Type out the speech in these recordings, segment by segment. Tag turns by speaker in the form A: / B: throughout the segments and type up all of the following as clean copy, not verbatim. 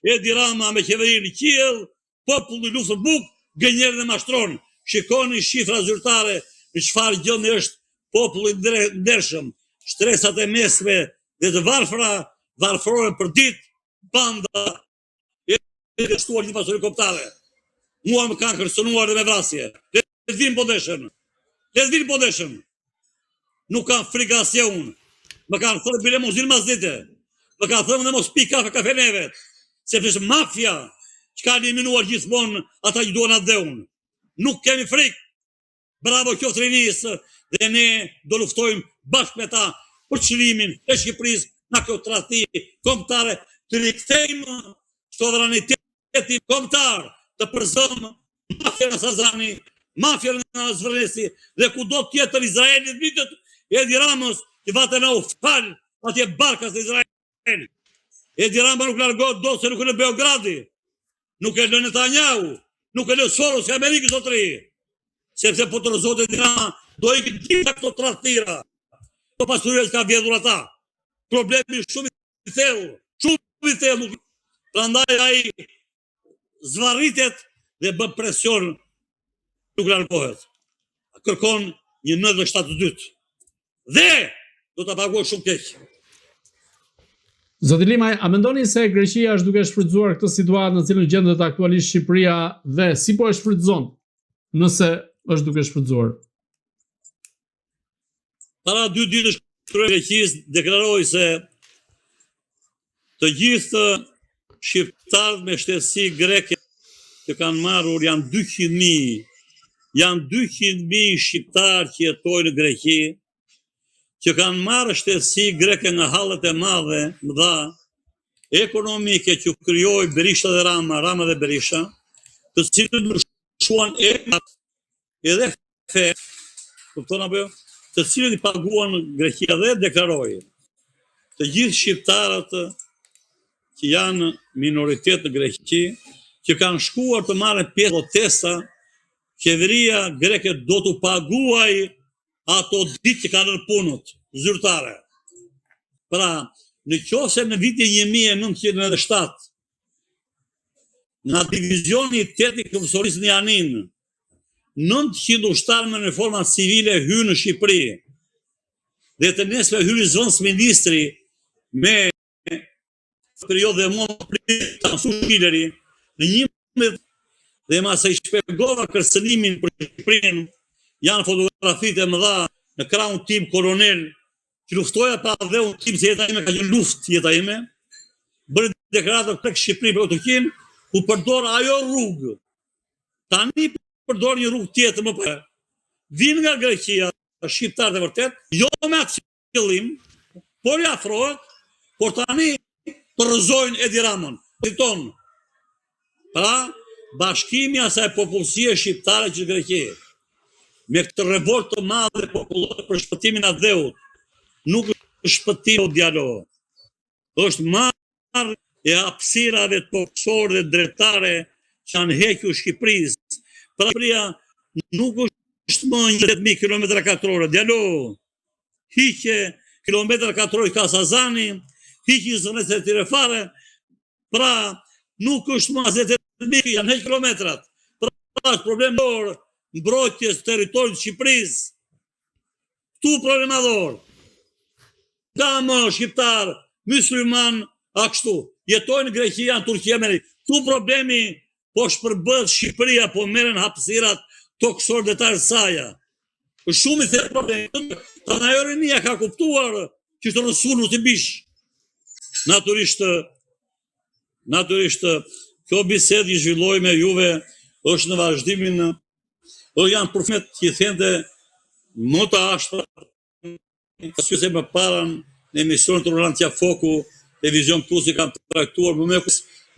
A: Edi Rama me qeverinë në qiell, populli luftën buk, gënjerën dhe mashtron. Shikoni shifra zyrtare në çfarë gjendje është populli ndershëm. Shtresat e mesme dhe të varfërohen për ditë, banda e dështuar një pasuri koptare. Mua më kanë kërcënuar dhe me vrasje. Le të vinë po deshën. Nuk kanë frikë asje unë. Më kanë thënë bile mos vinë mas dite. Më kanë thënë dhe mos pi kafe kafenevet. Sepse është mafia që ka eliminuar gjithmonë ata që duan atë dhe unë. Nuk kemi frikë. Bravo qoftë rinisë dhe ne do luftojmë bashkë me ta për çlimin e Shqipërisë në kjo tradhti kombëtare, të rikthejmë sovranitetin kombëtar, të përzojmë mafia në Sazani, mafia në Zvërnesi dhe kudo tjetër Izraelit vitet Edi Ramës që vate në u falë atje barkas në Izrael. Edi Rama nuk largohet do se nuk e në Beogradi, nuk e në Netanyahu, nuk e në Soros e Amerikës o tri. Sepse po të rëzote Edi Rama do i këtë gjitha këto tradhtira. Këto pasurit ka vjedhur ata. Problemi shumë i thellë. Prandaj ai zvarritet dhe bën presion nuk largohet. Kërkon një 972. Dhe do ta paguaj shumë keq.
B: Zoti Limaj, a mendoni se Greqia është duke shfrytzuar këtë situatë në cilën gjendet aktualisht Shqipëria dhe si po e shfrytëzon nëse është duke shfrytzuar?
A: Para 2 ditësh kryetari i Greqisë deklaroi se të gjithë shqiptarët me shtetësi greke që kanë marrur janë 200.000. Janë 200.000 shqiptarë që jetojnë në Greqi, që kanë marrë shtetësi greke nga hallet e mëdha ekonomike që krijoi Berisha dhe Rama dhe Berisha, të cilët ndryshuan emrat edhe fe, kupton apo jo? Të cilët i paguan Greqia dhe deklaroi të gjithë shqiptarët që janë minoritet në Greqi, që kanë shkuar të marrën pjesë protesta, qeveria greke do të paguaj ato ditë që kanë punët zyrtare. Pra, në qofse në vitin 1997, nga divizioni 8 i Këmbësorisë në Janin, 900 ushtarë me uniforma civile hynë në Shqipëri, dhe të nesme hyri zvëndës ministri me periodë dhe mua të mësu Shqileri, në 11 dhe ma se i shpegova kërcënimin për Shqipërinë, janë fotografitë e mëdha në krahun tim kolonel, që luftoja pa dhe unë tim se jeta ime ka qenë luftë jeta ime, bërë deklaratën tek Shqipëri për Otokin, ku përdor ajo rrugë. Tani përdor një rrugë tjetër më parë. Vinë nga Greqia, shqiptarët e vërtet, jo me atë qëllim, por i afrohet, por tani të rrëzojnë Edi Ramën. Pra, bashkimi asaj popullsie shqiptare që Greqi, me këtë revolt të madhe popullore për shpëtimin e dheut, nuk është shpëtim o dialog. Është marrë e hapësirave toksore dhe dretare që janë hequr Shqipërisë. Pra Shqipëria nuk është më 20.000 km2, dialog. Hiqe kilometra katror ka Sazani, hiqe zonet e tjere fare, pra nuk është më 20.000, janë heqë kilometrat. Pra është problem dorë, mbrojtjes territorit Shqipërisë. Këtu problemador. Ka më shqiptar, musliman, a kështu. Jetojnë në Greqi, janë Turqia, Amerikë. Këtu problemi po shpërbëhet Shqipëria, po merren hapësirat toksor dhe tarsaja. Shumë i thellë problemi. Tanajorinia ka kuptuar që të rësunu të bish. Natyrisht, kjo bisedë i zhvilloj me juve është në vazhdimin, janë përfmet që i thente më të ashtra, pasky se më paran në emisionin Tolerancja Foku, Televizion Plus i kam traktuar më me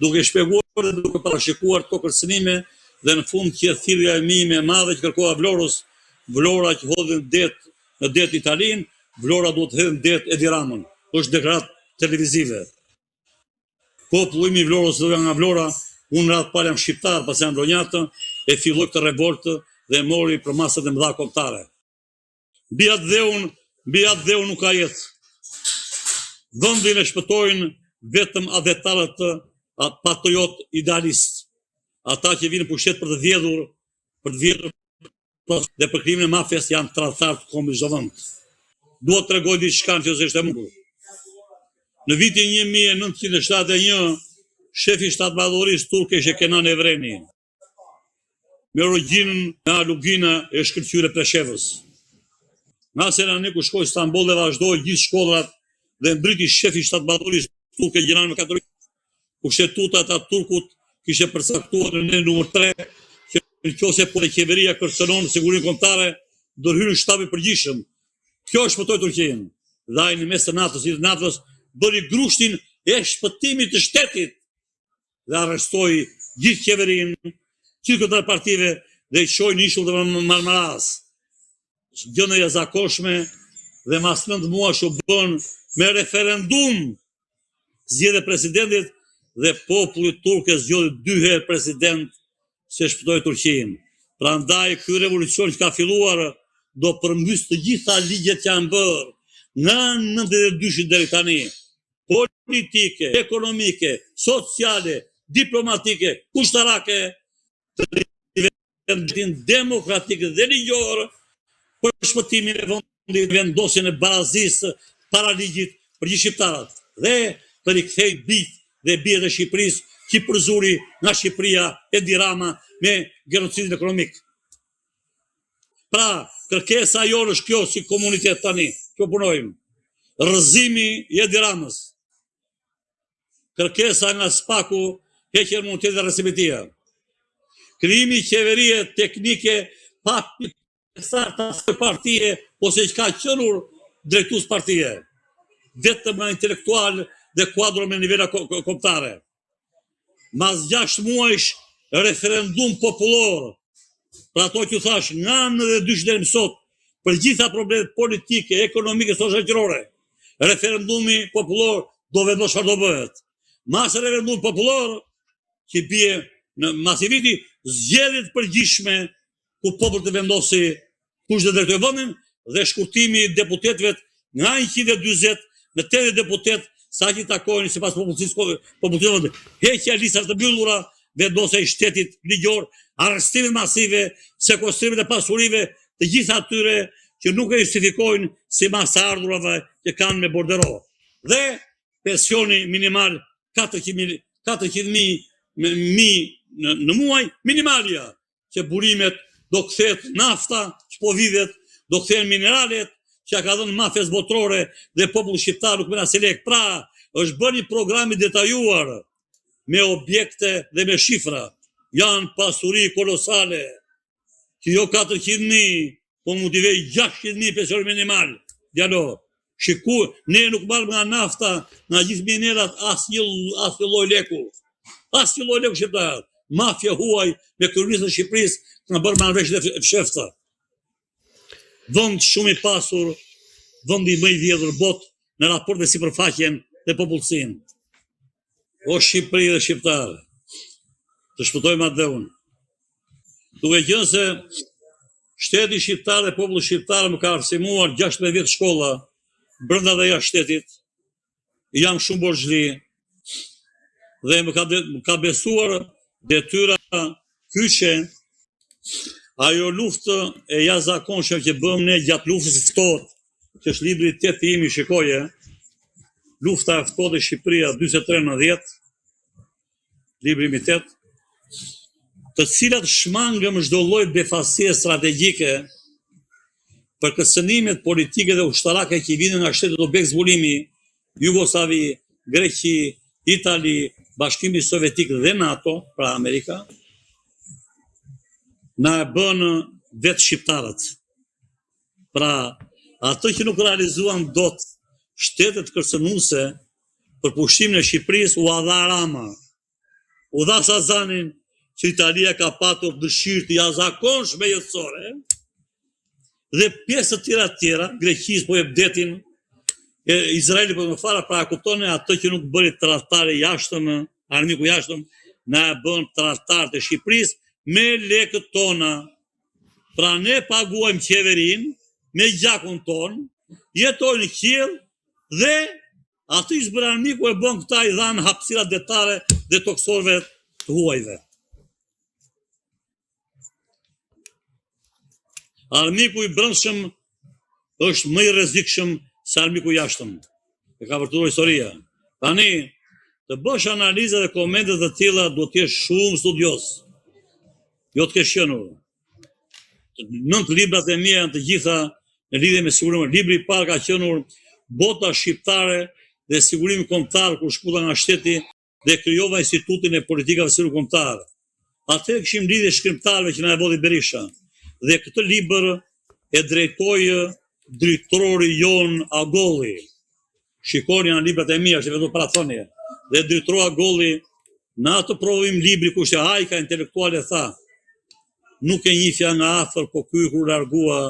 A: duke shpjeguar dhe duke parashikuar këto kërcënime dhe në fund që thirrja e mime e madhe që kërkoha Vlorës, Vlora që hodhin në det Italin, Vlora duhet të hedhë në det Edi Ramën. Është deklarat televizive. Populli i Vlorës do nga Vlora, unë ratë pale jam shqiptar, pas jam ronjatë, e filloi këtë revoltë dhe mori për masat e mëdha kombëtare. Mbi atë dheun nuk ka jetë. Vendin e shpëtojnë vetëm adhetarët patriot idealist, ata që vinë pushtet për të vjedhur dhe për krimin e mafjes janë tradhtar të kombit çdo vend. Dua të tregoj diçka që është e mundur. Në vitin 1971, shefi shtatmadhërisë turke ishte Kenan Evreni, me origjinën nga Lugina e shkëlqyer e Preshevës. Nga Selanik u shkoi në Istanbul dhe vazhdoi gjithë shkollat dhe mbriti shefi shtatmadhërisë turke Gjenerali me Katolik. Kushtetuta e Turkut kishte përcaktuar në numër 3 që nëse po qeveria kërcënon sigurinë kombëtare, do hyrë shtabi përgjithshëm. Kjo shpëtoi Turqinë. Dhe ai në mes të natës bëri grushtin e shpëtimit të shtetit dhe arrestoi gjithë qeverinë, gjithë këto partive dhe i çoi në ishull të Marmaras. Gjë e jashtëzakonshme dhe mas 9 muash u bën me referendum zgjedhje presidentit dhe populli turk e zgjodhi 2 herë president se shpëtoi Turqinë. Prandaj ky revolucion që ka filluar do përmbys të gjitha ligjet që janë bërë nga 92 deri tani, politike, ekonomike, sociale, diplomatike, kushtarake, të nivelin demokratik dhe ligjor për shpëtimin e vendit, vendosjen e barazisë para ligjit për gjithë shqiptarët dhe të rikthej bijt dhe bie e Shqipërisë që përzuri nga Shqipëria Edi Rama me genocidin ekonomik. Pra, kërkesa jonë është kjo si komunitet tani, që punojmë. Rrëzimi i Edi Ramës. Kërkesa nga SPAK-u, heqja e imunitetit dhe rrësimetia. Krijimi qeverie teknike pa pjesëtarë të partie ose që ka qenë drejtues partie. Vetëm nga intelektual dhe kuadro me nivela kombëtare. Mas 6 muajsh referendum popullor, pra ato që thash nga 92 deri më sot, për gjitha problemet politike, ekonomike, shoqërore, referendumi popullor do vendos çfarë do bëhet. Mas referendum popullor, që bie në masiviti, zgjedhjet përgjithshme ku populli të vendosi kush do drejtojë vendin dhe shkurtimi i deputetëve nga 140 në 80 deputet sa që takojnë sipas popullsisë, heqja listave të mbyllura, vendosja e shtetit ligjor, arrestime masive, sekuestrime të pasurive të gjitha atyre që nuk e justifikojnë si mas ardhurave që kanë me bordero. Dhe pensioni minimal 400.000 në muaj, minimalja, që burimet do kthehet nafta, që po videt, do kthehen mineralet, që ka dhënë mafjes botërore dhe populli shqiptar nuk merr as lek. Pra, është bërë një program i detajuar me objekte dhe me shifra. Janë pasuri kolosale, që jo 400.000, po mund t'i vej 600.000 pension minimal. Djalo, shiku, ne nuk marrim nga nafta, nga gjithë minerat, asnjë lloj leku. Asnjë lloj leku shqiptar. Mafja huaj me kryeministrin e Shqipërisë nga bërë marrëveshje e fshefta. Vend shumë i pasur, vendi më i vjedhur botë në raport me sipërfaqen dhe popullsinë. O Shqipëri dhe shqiptarë, të shpëtojmë atë dhe unë. Duke qenë se shteti shqiptar dhe populli shqiptar më ka arsimuar 16 vjet shkolla brenda dhe jashtë shtetit, jam shumë borxhli dhe më ka besuar detyra kyçe ajo luftë e jashtëzakonshme që bëm ne gjatë luftës së ftohtë, që është libri 8 imi, shikoje, lufta e ftohtë e Shqipëria 43-90, libri imi 8, të cilat shmangëm çdo lloj befasie strategjike për kërcënimet politike dhe ushtarake që vinin nga shtetet objekt zbulimi, Jugosllavi, Greqi, Itali, Bashkimi Sovjetik dhe NATO, pra Amerika, na e bën vetë shqiptarët. Pra, ato që nuk realizuan dot shtetet kërcënuese për pushimin e Shqipërisë u dha Rama. U dha Sazanin që Italia ka patur dëshirë të jashtëzakonshme jetësore dhe pjesë të tjera, Greqisë po jep detin, Izraeli po më fara, pra kuptoni ato që nuk bëri tradhtare jashtëm, armiku jashtëm, na e bën tradhtar të Shqipërisë me lekët tona. Pra ne paguajmë qeverinë me gjakun ton, jetojnë në qiell dhe aty që bëra armiku e bën këta i dhanë hapësira detare detoksorëve të huajve. Armiku i brendshëm është më i rrezikshëm se armiku i jashtëm. E ka vërtetuar historia. Tani, të bësh analizë dhe komente të tilla duhet të jesh shumë studioz. Jo të kesh qenur. 9 librat e mia janë të gjitha në lidhje me sigurimin. Libri i parë ka qenur Bota shqiptare dhe sigurimi kombëtar, kur shkuta nga shteti dhe krijova Institutin e Politikave Sigurimit Kombëtar. Atë kishim lidhje shkrimtarëve që na e bodhi Berisha. Dhe këtë libër e drejtoi drejtori jon Agolli. Shikoni në librat e mia, është vetëm para thënie. Dhe drejtori Agolli në atë provim libri kush e hajka intelektuale tha, nuk e njihja nga afër, po ky kur largua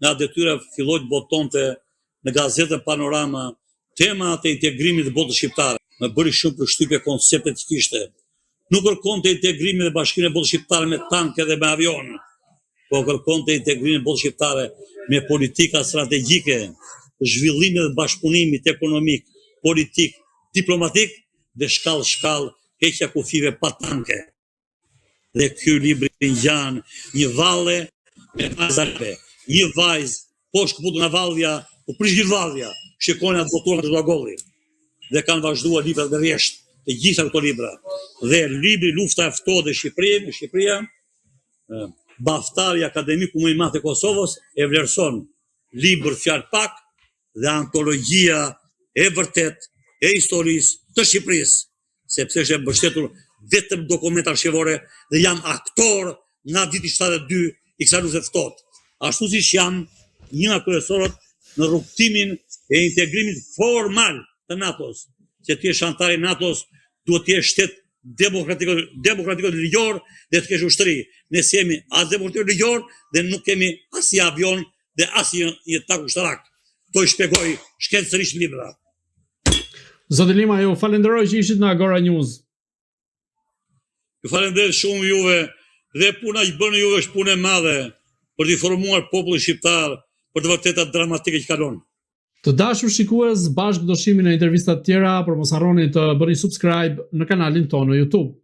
A: nga detyra filloi të botonte në gazetën Panorama tema të integrimit të botës shqiptare. Më bëri shumë përshtypje konceptet që kishte. Nuk kërkonte integrimin e bashkinë e botës shqiptare me tanke dhe me avion, po kërkonte integrimin e botës shqiptare me politika strategjike, zhvillimit dhe bashkëpunimit ekonomik, politik, diplomatik dhe shkallë heqja kufive pa tanke. Dhe ky libri ngjan një valle me pazarpe, një vajzë poshtë kaput nga vallja, u prish gjithë vallja, shikoni atë botuar të Agolli. Dhe kanë vazhduar librat me rresht, të gjitha këto libra. Dhe libri Lufta e ftohtë e Shqipëria, Baftari Akademiku më i madh të Kosovës e vlerëson libër fjalë pak dhe antologjia e vërtet e historisë të Shqipërisë, sepse është e mbështetur vetëm dokumente arshivore dhe jam aktor nga viti 72 i kësaj lufte të ftohtë. Ashtu siç jam një nga kryesorët në rrugtimin e integrimit formal të NATO-s, që të jesh antar i NATO-s duhet të jesh shtet demokratiko ligjor dhe të kesh ushtri. Ne jemi as demokratiko ligjor dhe nuk kemi as një avion dhe as një tak ushtarak. To i shpjegoj shkencërisht në libra.
B: Zoti Lima, ju falenderoj që ishit në Agora News.
A: Ju falenderoj shumë juve dhe puna që bëni juve është punë e madhe për të informuar popullin shqiptar për të vërtetat dramatike që kalon.
B: Të dashur shikues, bashkë do shihemi në intervista të tjera, por mos harroni të bëni subscribe në kanalin tonë në YouTube.